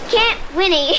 Camp Winnie.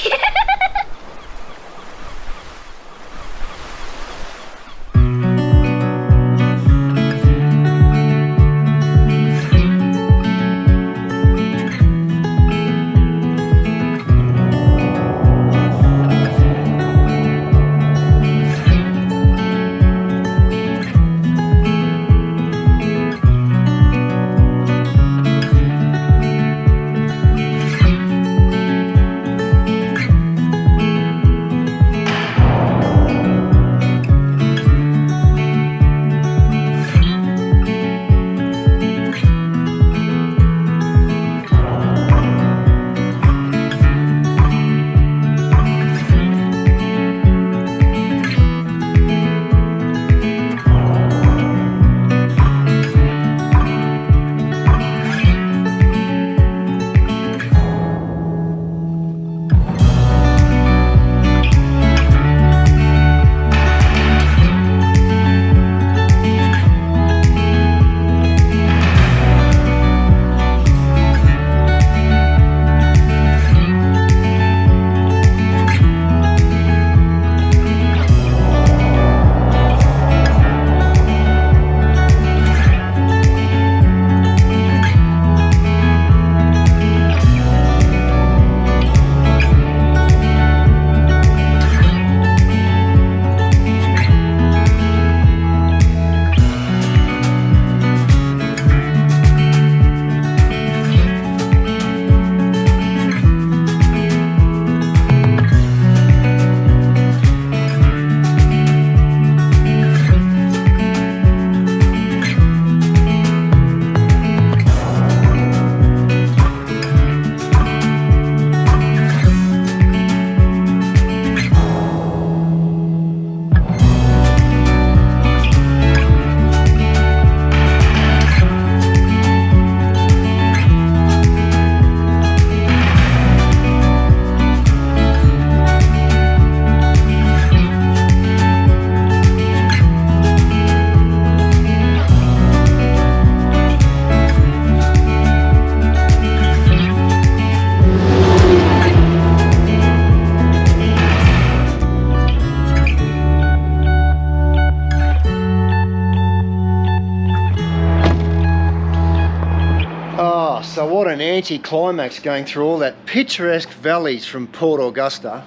So what an anti-climax going through all that picturesque valleys from Port Augusta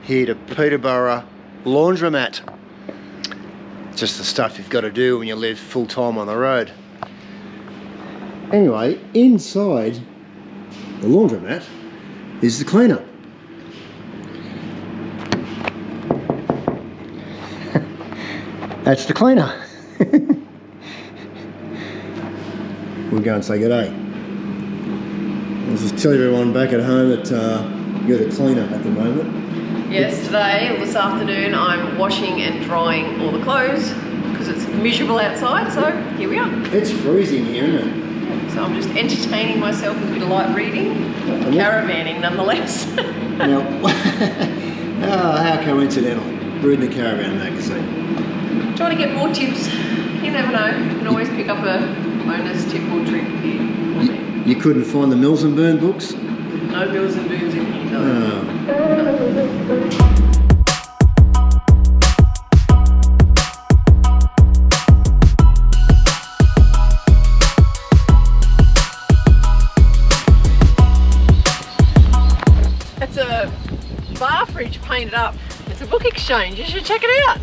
here to Peterborough laundromat. Just the stuff you've got to do when you live full-time on the road. Anyway, inside the laundromat is the cleaner. That's the cleaner. We'll go and say good day. I'll just tell everyone back at home that you're the cleaner at the moment. Yes, today or this afternoon I'm washing and drying all the clothes because it's miserable outside, so here we are. It's freezing here, isn't it? So I'm just entertaining myself with a bit of light reading, caravanning nonetheless. Now, how coincidental. Reading the Caravan magazine. Trying to get more tips. You never know. You can always pick up a bonus tip or trick here. You couldn't find the Mills and Boon books? No Mills and Boons in here, no. It's a bar fridge painted up. It's a book exchange. You should check it out.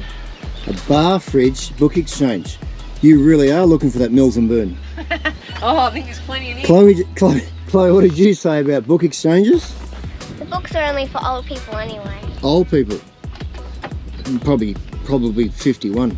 A bar fridge book exchange. You really are looking for that Mills and Boon. Oh, I think there's plenty in here. Chloe, what did you say about book exchanges? The books are only for old people anyway. Old people? Probably 51.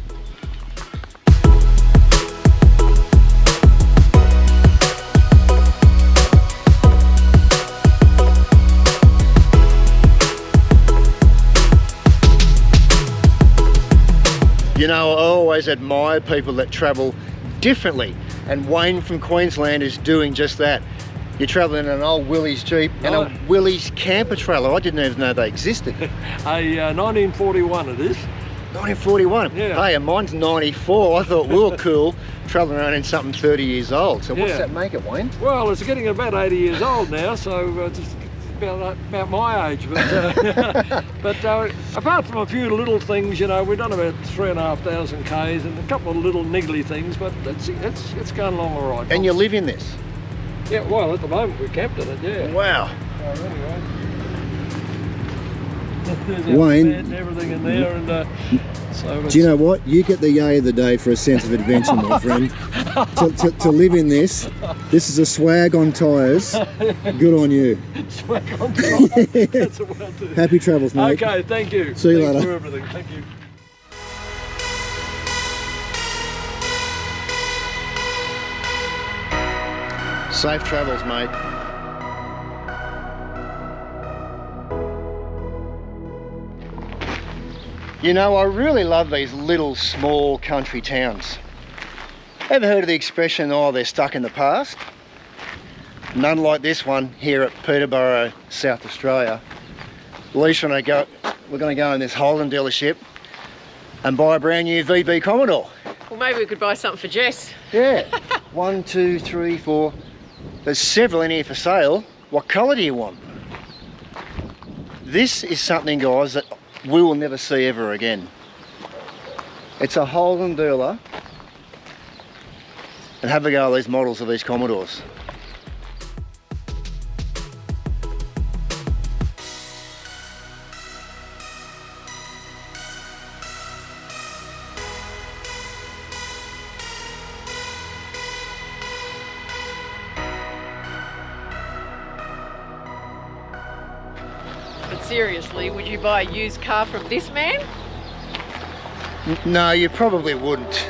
You know, I always admire people that travel differently, and Wayne from Queensland is doing just that. You're travelling in an old Willys Jeep and a Willys camper trailer. I didn't even know they existed. A 1941 it is. 1941? Yeah. Hey, and mine's 94. I thought we were cool travelling around in something 30 years old. So what's Yeah. that make it, Wayne? Well, it's getting about 80 years old now, so about my age, but apart from a few little things, you know, we've done about 3,500 k's and a couple of little niggly things, but it's going along all right. And you live in this? Yeah, well, at the moment we're camped in it, yeah. Wow. Anyway. Wayne, and everything in there, and so do you know what? You get the yay of the day for a sense of adventure, my friend. To live in this is a swag on tyres. Good on you. swag on top. That's what I'll do. Happy travels, mate. Okay, thank you. See you Thanks later. for everything. Thank you. Safe travels, mate. You know, I really love these little small country towns. Ever heard of the expression, oh, they're stuck in the past? None like this one here at Peterborough, South Australia. Lisa and I we're going to go in this Holden dealership and buy a brand new VB Commodore. Well, maybe we could buy something for Jess. Yeah, 1, 2, 3, 4. There's several in here for sale. What colour do you want? This is something, guys, that we will never see ever again. It's a Holden dealer, and have a go at these models of these Commodores. But seriously, would you buy a used car from this man? No, you probably wouldn't.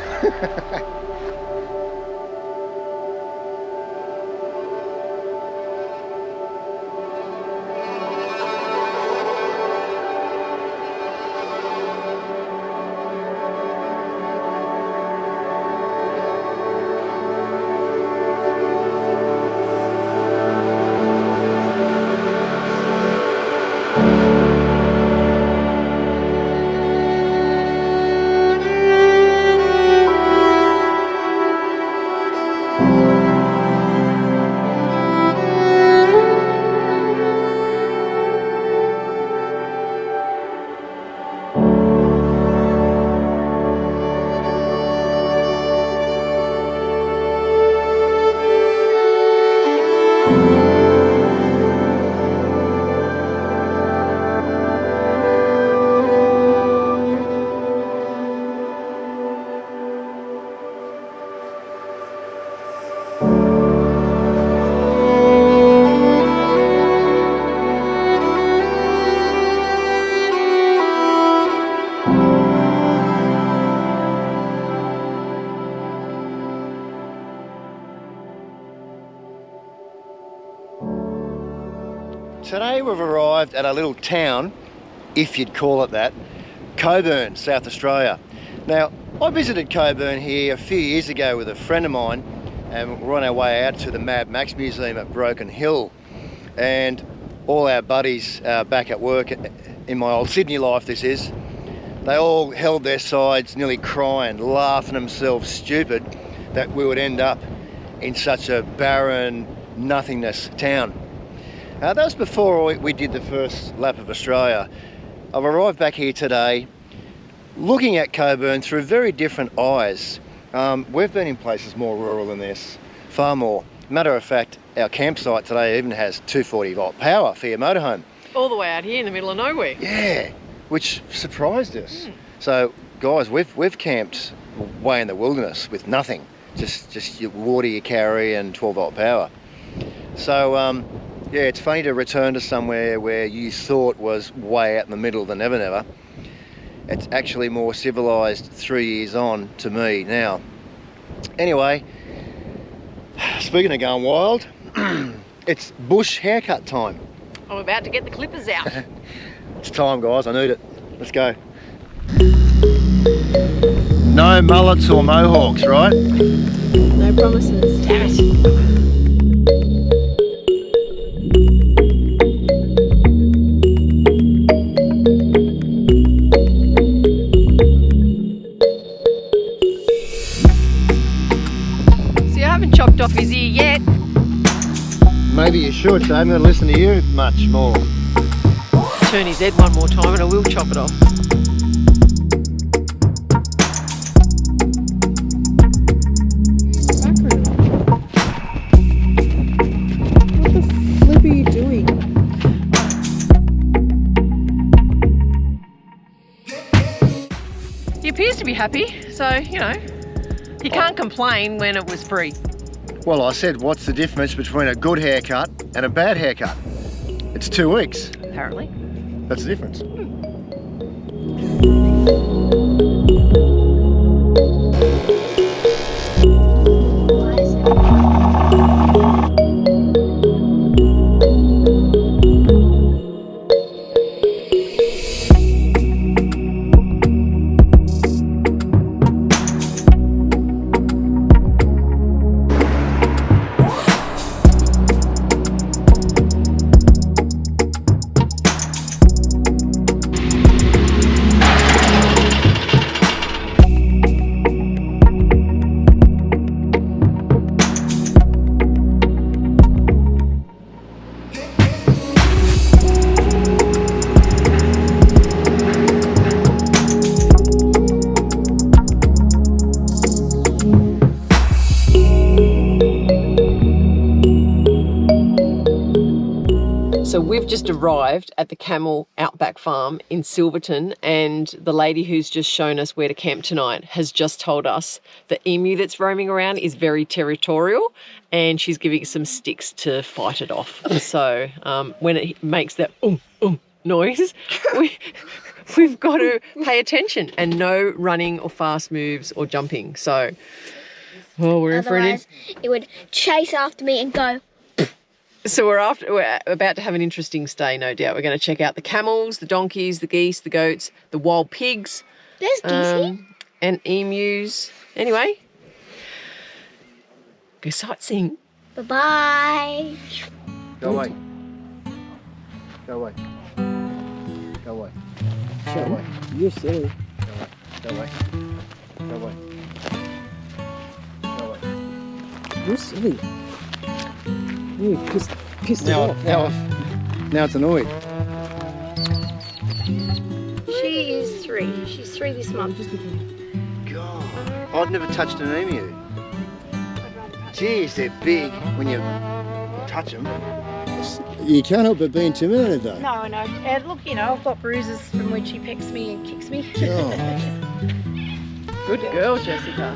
Today we've arrived at a little town, if you'd call it that, Coburn, South Australia. Now, I visited Coburn here a few years ago with a friend of mine, and we're on our way out to the Mad Max Museum at Broken Hill. And all our buddies back at work, in my old Sydney life this is, they all held their sides nearly crying, laughing themselves stupid that we would end up in such a barren nothingness town. That was before we did the first lap of Australia. I've arrived back here today looking at Coburn through very different eyes. We've been in places more rural than this, far more. Matter of fact, our campsite today even has 240 volt power for your motorhome. All the way out here in the middle of nowhere. Yeah, which surprised us. So guys, we've camped way in the wilderness with nothing, just your water you carry and 12 volt power. So yeah, it's funny to return to somewhere where you thought was way out in the middle than Never Never. It's actually more civilised 3 years on to me now. Anyway, speaking of going wild, it's bush haircut time. I'm about to get the clippers out. It's time, guys, I need it. Let's go. No mullets or mohawks, right? No promises. Damn it. Chopped off his ear yet. Maybe you should, so I'm going to listen to you much more. Turn his head one more time and I will chop it off. What the flip are you doing? He appears to be happy, so, you know, you can't complain when it was free. Well, I said, what's the difference between a good haircut and a bad haircut? It's 2 weeks. Apparently. That's the difference. So we've just arrived at the Camel Outback Farm in Silverton, and the lady who's just shown us where to camp tonight has just told us the emu that's roaming around is very territorial and she's giving some sticks to fight it off. So when it makes that noise, we've got to pay attention, and no running or fast moves or jumping. So, well, we're in for Otherwise, it would chase after me and go. So we're about to have an interesting stay, no doubt. We're going to check out the camels, the donkeys, the geese, the goats, the wild pigs. There's geese here. And emus. Anyway, go sightseeing. Bye-bye. Go away. Go away. Go away. Go away. You're silly. Go away. Go away. Go away. You're silly. You pissed it off. Now it's annoyed. She is 3. She's 3 this month. God, I've never touched an emu. Geez, they're big when you touch them. You can't help but be intimidated though. No, I know. And look, you know, I've got bruises from when she pecks me and kicks me. Oh. Good girl, Jessica.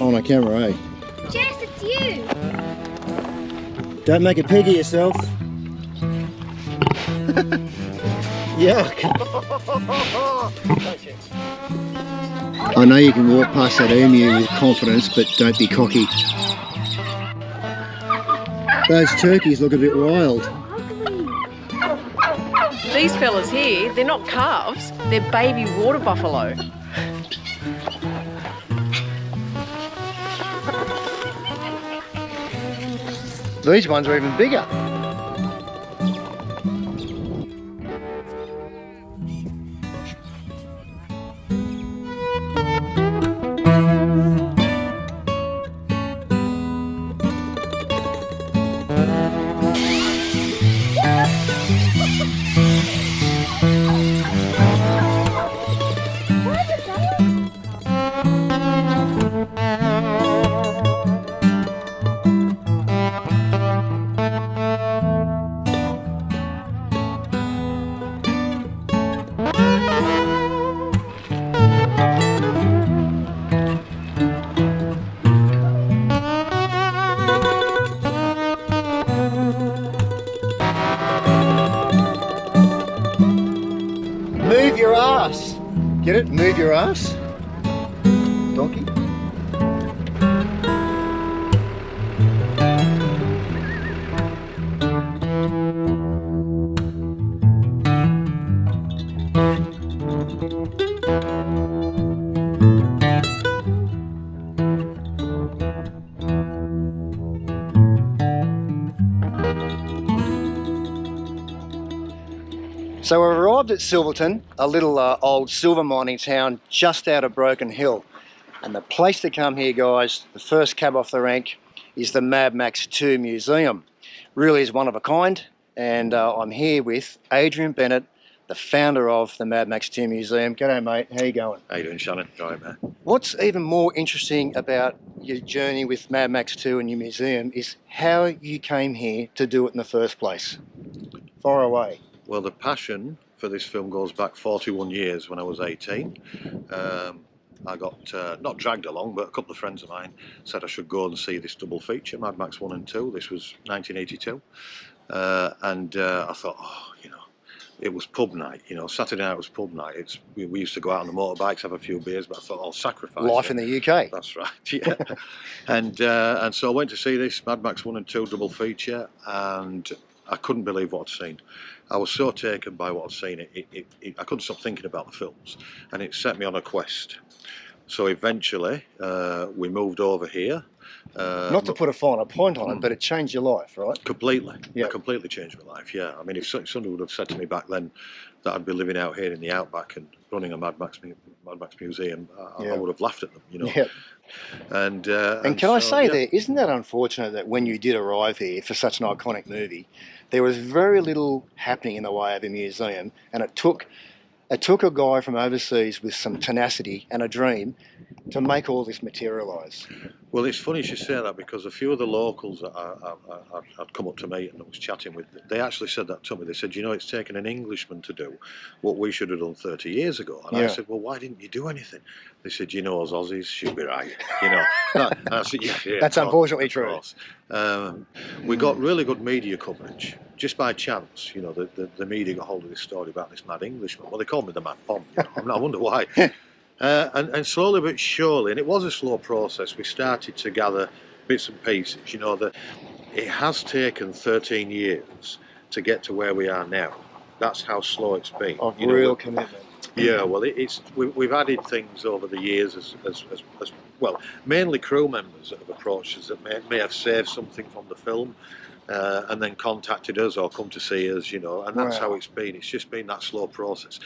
On a camera, eh? Jess, it's you. Don't make a pig of yourself. Yuck. I know you can walk past that emu with confidence, but don't be cocky. Those turkeys look a bit wild. These fellas here, they're not calves, they're baby water buffalo. These ones are even bigger. Move your ass. Get it? Move your ass. Donkey. So we've arrived at Silverton, a little old silver mining town just out of Broken Hill. And the place to come here, guys, the first cab off the rank, is the Mad Max 2 Museum. Really is one of a kind, and I'm here with Adrian Bennett, the founder of the Mad Max 2 Museum. G'day, mate. How you going? How you doing, Shannon? Right, man. What's even more interesting about your journey with Mad Max 2 and your museum is how you came here to do it in the first place. Far away. Well, the passion for this film goes back 41 years when I was 18. I got, not dragged along, but a couple of friends of mine said I should go and see this double feature, Mad Max 1 and 2. This was 1982. I thought, oh, you know, it was pub night, you know, Saturday night was pub night. We used to go out on the motorbikes, have a few beers, but I thought I'll sacrifice Life it. in the UK. That's right, yeah. And so I went to see this Mad Max 1 and 2 double feature, and I couldn't believe what I'd seen. I was so taken by what I'd seen, I couldn't stop thinking about the films, and it set me on a quest. So eventually, we moved over here. Not to put a finer point on it, but it changed your life, right? Completely. Yeah. It completely changed my life, yeah. I mean, if somebody would have said to me back then that I'd be living out here in the outback and running a Mad Max museum, I would have laughed at them, you know. Yeah. And can I say yeah. there, isn't that unfortunate that when you did arrive here for such an iconic movie, there was very little happening in the way of a museum, and it took a guy from overseas with some tenacity and a dream to make all this materialise. Well, it's funny you should say that, because a few of the locals that I'd come up to meet and I was chatting with, they actually said that to me. They said, you know, it's taken an Englishman to do what we should have done 30 years ago. And I said, well, why didn't you do anything? They said, you know, as Aussies, she'll be right. You know, and I said, yeah, That's unfortunately true. We got really good media coverage. Just by chance, you know, the media got hold of this story about this mad Englishman. Well, they called me the Mad Bomb. You know? I wonder why. And slowly but surely, and it was a slow process, we started to gather bits and pieces. You know, that it has taken 13 years to get to where we are now. That's how slow it's been. Of you know, real commitment. Yeah, well, we've added things over the years as well, mainly crew members that have approached us that may have saved something from the film. And then contacted us or come to see us, you know, and that's how it's been. It's just been that slow process.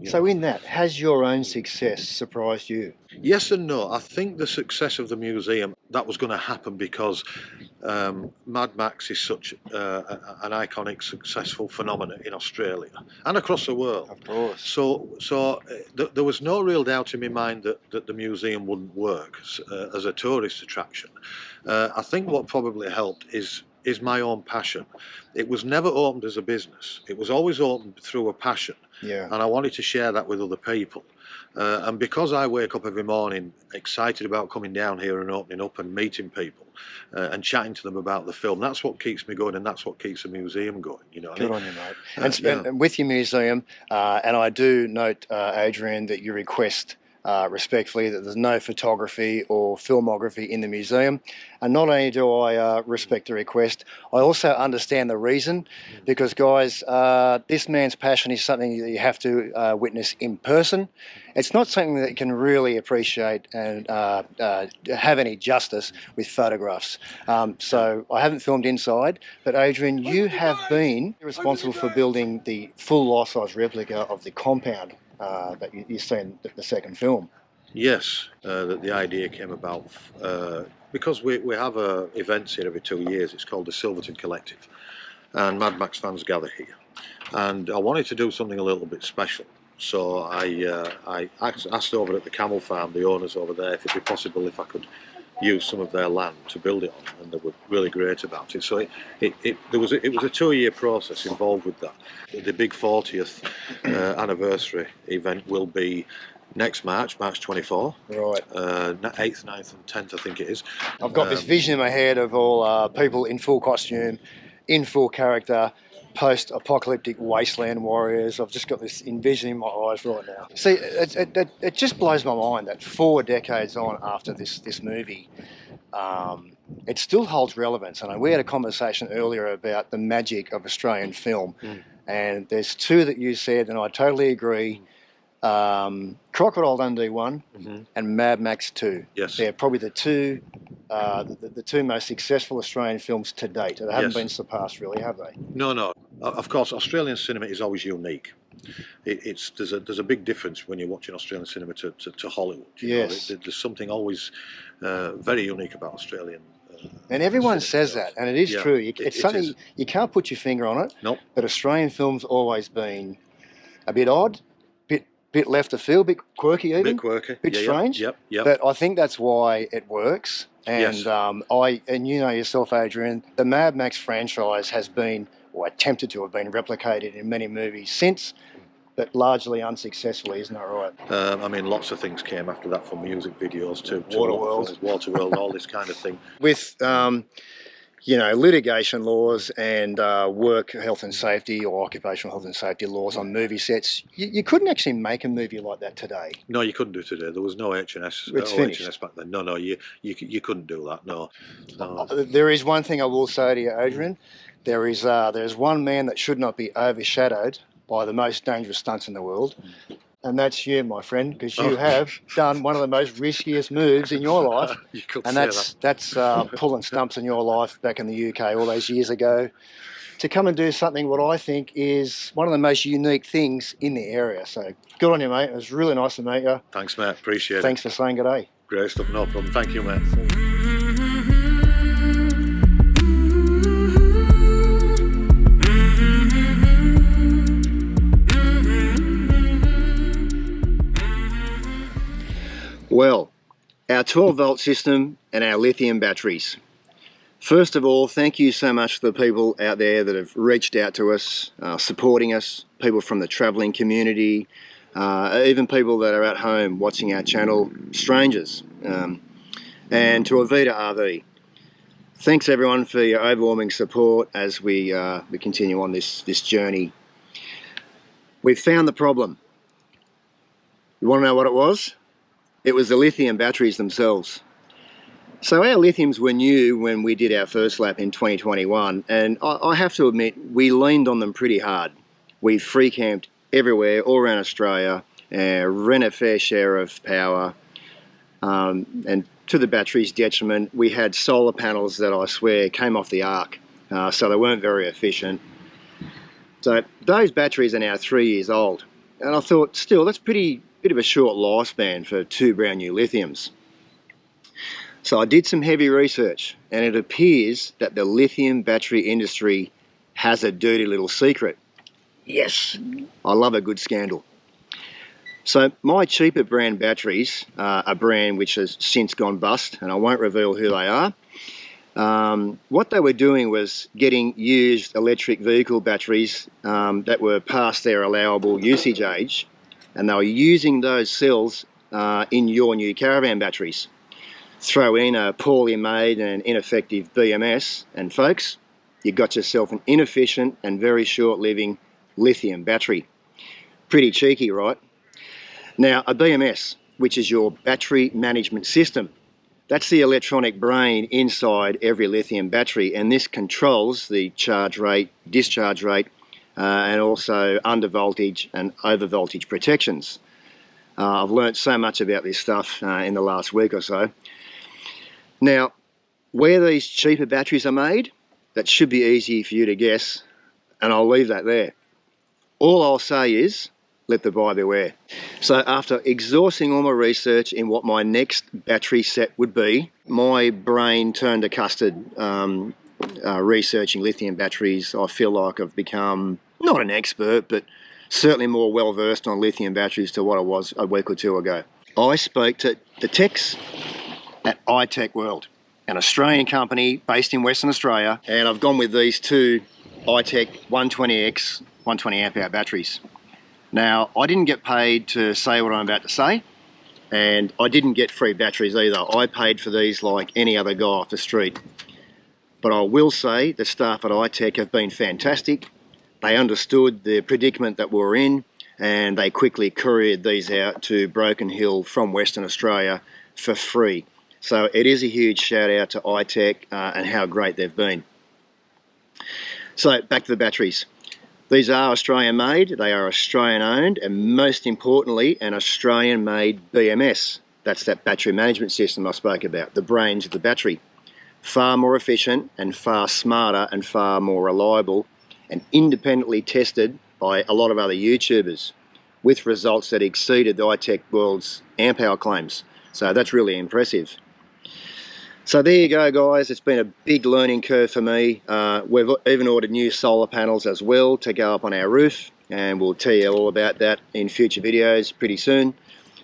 So in that, has your own success surprised you? Yes and no. I think the success of the museum, that was going to happen because Mad Max is such an iconic, successful phenomenon in Australia and across the world. Of course. So there was no real doubt in my mind that the museum wouldn't work as a tourist attraction. I think what probably helped is my own passion. It was never opened as a business. It was always opened through a passion. Yeah. And I wanted to share that with other people. And because I wake up every morning excited about coming down here and opening up and meeting people and chatting to them about the film, that's what keeps me going, and that's what keeps the museum going. You know. Good on you, mate. And with your museum, and I do note, Adrian, that you request respectfully that there's no photography or filmography in the museum. And not only do I respect the request, I also understand the reason, because guys, this man's passion is something that you have to witness in person. It's not something that you can really appreciate and have any justice with photographs. So I haven't filmed inside, but Adrian, you have been responsible for building the full life-size replica of the compound that you see in the second film. Yes, the idea came about because we have events here every 2 years. It's called the Silverton Collective, and Mad Max fans gather here. And I wanted to do something a little bit special, so I asked over at the Camel Farm, the owners over there, if it'd be possible if I could use some of their land to build it on, and they were really great about it. So it was a 2-year process involved with that. The big 40th anniversary event will be next March 24. Right. 8th, 9th and 10th, I think it is. I've got this vision in my head of all people in full costume, in full character, post-apocalyptic wasteland warriors. I've just got this envision in my eyes right now. See, it just blows my mind that 4 decades on after this movie, it still holds relevance. And we had a conversation earlier about the magic of Australian film, and there's 2 that you said, and I totally agree. Crocodile Dundee 1 and Mad Max 2. Yes. They're probably the two most successful Australian films to date. They haven't been surpassed, really, have they? No. Of course, Australian cinema is always unique. there's a big difference when you're watching Australian cinema to Hollywood. You know, Yes. there's something always very unique about Australian. And everyone cinema says films. that, and it is Yeah, true. it It's something is. you can't put your finger on it. Nope. But Australian films always been a bit odd, bit left of field, bit quirky even, Bit quirky, bit yeah, strange. Yep. But I think that's why it works. And Yes. and you know yourself, Adrian, the Mad Max franchise has been, or attempted to have been, replicated in many movies since, but largely unsuccessfully, isn't that right? I mean, lots of things came after that, from music videos to Waterworld. Waterworld, all this kind of thing. With you know, litigation laws and work health and safety or occupational health and safety laws on movie sets, you couldn't actually make a movie like that today. No, you couldn't do today. There was no H&S. It's finished. H&S back then. No, you couldn't do that. No. There is one thing I will say to you, Adrian. There's one man that should not be overshadowed by the most dangerous stunts in the world, and that's you, my friend, because you have done one of the most riskiest moves in your life, You could and say that's pulling stumps in your life back in the UK all those years ago, to come and do something what I think is one of the most unique things in the area. So good on you, mate. It was really nice to meet you. Thanks, mate. Appreciate Thanks for saying good day. it. Great stuff. No problem. Thank you, mate. Well, our 12-volt system and our lithium batteries. First of all, thank you so much to the people out there that have reached out to us, supporting us, people from the travelling community, even people that are at home watching our channel, strangers, and to Avita RV. Thanks everyone for your overwhelming support as we continue on this journey. We've found the problem. You want to know what it was? It was the lithium batteries themselves. So our lithiums were new when we did our first lap in 2021, and I have to admit, we leaned on them pretty hard. We free camped everywhere, all around Australia, ran a fair share of power, and to the battery's detriment, we had solar panels that I swear came off the ark, so they weren't very efficient. So those batteries are now 3 years old, and I thought, still, that's bit of a short lifespan for two brand new lithiums. So I did some heavy research, and it appears that the lithium battery industry has a dirty little secret. Yes, I love a good scandal. So my cheaper brand batteries, a brand which has since gone bust, and I won't reveal who they are. What they were doing was getting used electric vehicle batteries that were past their allowable usage age, and they were using those cells in your new caravan batteries. Throw in a poorly made and ineffective BMS, and folks, you got yourself an inefficient and very short-living lithium battery. Pretty cheeky, right? Now, a BMS, which is your battery management system, that's the electronic brain inside every lithium battery, and this controls the charge rate, discharge rate, and also under voltage and over voltage protections. I've learnt so much about this stuff in the last week or so. Now, where these cheaper batteries are made, that should be easy for you to guess, and I'll leave that there. All I'll say is, let the buyer beware. So after exhausting all my research in what my next battery set would be, my brain turned to custard researching lithium batteries. I feel like I've become, not an expert, but certainly more well-versed on lithium batteries to what I was a week or two ago. I spoke to the techs at iTech World, an Australian company based in Western Australia, and I've gone with these two iTech 120X 120 amp hour batteries. Now, I didn't get paid to say what I'm about to say, and I didn't get free batteries either. I paid for these like any other guy off the street. But I will say the staff at iTech have been fantastic. They understood the predicament that we're in, and they quickly couriered these out to Broken Hill from Western Australia for free. So it is a huge shout out to iTech and how great they've been. So back to the batteries. These are Australian made, they are Australian owned, and most importantly, an Australian made BMS. That's that battery management system I spoke about, the brains of the battery. Far more efficient and far smarter and far more reliable, and independently tested by a lot of other YouTubers with results that exceeded the iTech World's amp hour claims. So that's really impressive. So there you go, guys. It's been a big learning curve for me. We've even ordered new solar panels as well to go up on our roof, and we'll tell you all about that in future videos pretty soon.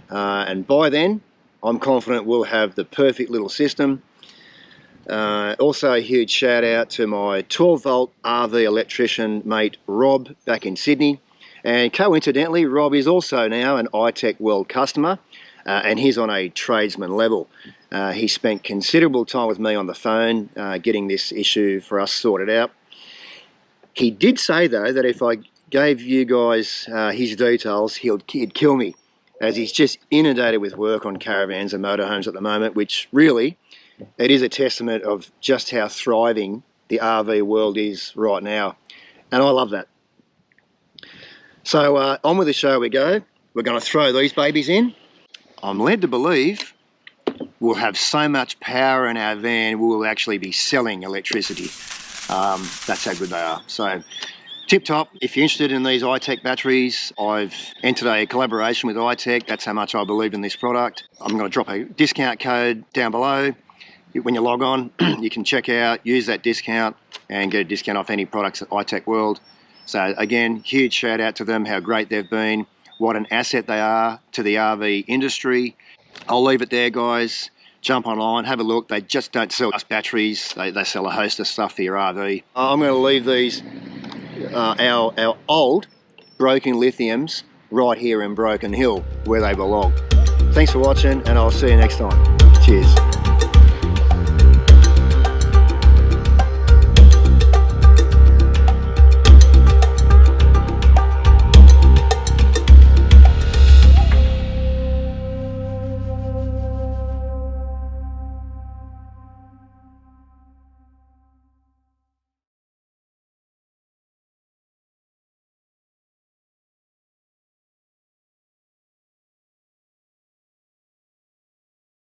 And by then, I'm confident we'll have the perfect little system. Also a huge shout out to my 12 volt RV electrician mate Rob back in Sydney. And coincidentally, Rob is also now an iTech World customer, and he's on a tradesman level. He spent considerable time with me on the phone getting this issue for us sorted out. He did say though that if I gave you guys his details, he'd kill me, as he's just inundated with work on caravans and motorhomes at the moment, which really, it is a testament of just how thriving the RV world is right now. And I love that. So on with the show we go. We're going to throw these babies in. I'm led to believe we'll have so much power in our van we'll actually be selling electricity. That's how good they are. So tip top. If you're interested in these iTech batteries, I've entered a collaboration with iTech. That's how much I believe in this product. I'm going to drop a discount code down below. When you log on, you can check out, use that discount and get a discount off any products at iTech World. So again, huge shout out to them, how great they've been, what an asset they are to the RV industry. I'll leave it there, guys. Jump online, have a look. They just don't sell us batteries. They sell a host of stuff for your RV. I'm going to leave these, our old broken lithiums, right here in Broken Hill, where they belong. Thanks for watching, and I'll see you next time. Cheers.